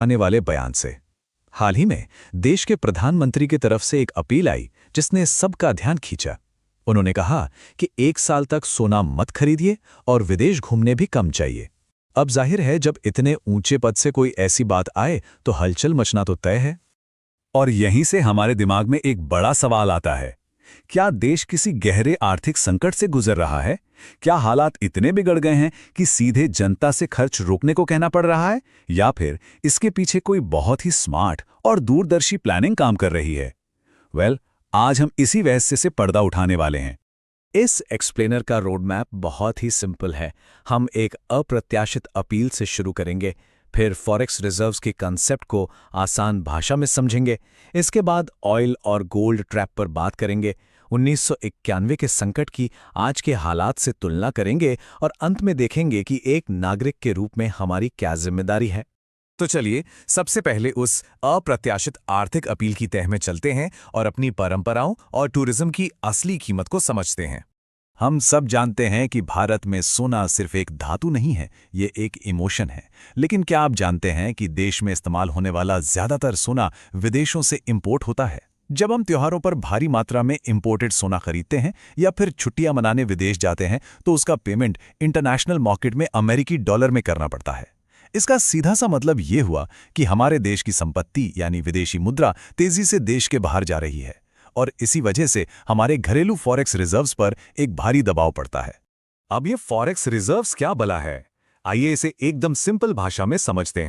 आने वाले बयान से। हाल ही में देश के प्रधानमंत्री की तरफ से एक अपील आई जिसने सबका ध्यान खींचा। उन्होंने कहा कि 1 साल तक सोना मत खरीदिए और विदेश घूमने भी कम चाहिए। अब जाहिर है जब इतने ऊंचे पद से कोई ऐसी बात आए तो हलचल मचना तो तय है। और यहीं से हमारे दिमाग में एक बड़ा सवाल आता है, क्या देश किसी गहरे आर्थिक संकट से गुजर रहा है? क्या हालात इतने बिगड़ गए हैं कि सीधे जनता से खर्च रोकने को कहना पड़ रहा है, या फिर इसके पीछे कोई बहुत ही स्मार्ट और दूरदर्शी प्लानिंग काम कर रही है? आज हम इसी रहस्य से पर्दा उठाने वाले हैं। इस एक्सप्लेनर का रोड मैप बहुत ही सिंपल है। हम एक अप्रत्याशित अपील से शुरू करेंगे, फिर फॉरेक्स रिजर्व्स के कंसेप्ट को आसान भाषा में समझेंगे। इसके बाद ऑयल और गोल्ड ट्रैप पर बात करेंगे, 1991 के संकट की आज के हालात से तुलना करेंगे और अंत में देखेंगे कि एक नागरिक के रूप में हमारी क्या जिम्मेदारी है। तो चलिए सबसे पहले उस अप्रत्याशित आर्थिक अपील की तह में चलते हैं और अपनी परंपराओं और टूरिज्म की असली कीमत को समझते हैं। हम सब जानते हैं कि भारत में सोना सिर्फ एक धातु नहीं है, ये एक इमोशन है। लेकिन क्या आप जानते हैं कि देश में इस्तेमाल होने वाला ज्यादातर सोना विदेशों से इंपोर्ट होता है? जब हम त्योहारों पर भारी मात्रा में इंपोर्टेड सोना खरीदते हैं या फिर छुट्टियां मनाने विदेश जाते हैं तो उसका पेमेंट इंटरनेशनल मार्केट में अमेरिकी डॉलर में करना पड़ता है। इसका सीधा सा मतलब ये हुआ कि हमारे देश की संपत्ति यानी विदेशी मुद्रा तेजी से देश के बाहर जा रही है और इसी वजह से हमारे घरेलू फॉरेक्स रिजर्व्स पर एक भारी दबाव पड़ता है। अब ये फॉरेक्स रिजर्व्स क्या भला है? आइए इसे एकदम सिंपल भाषा में समझते हैं।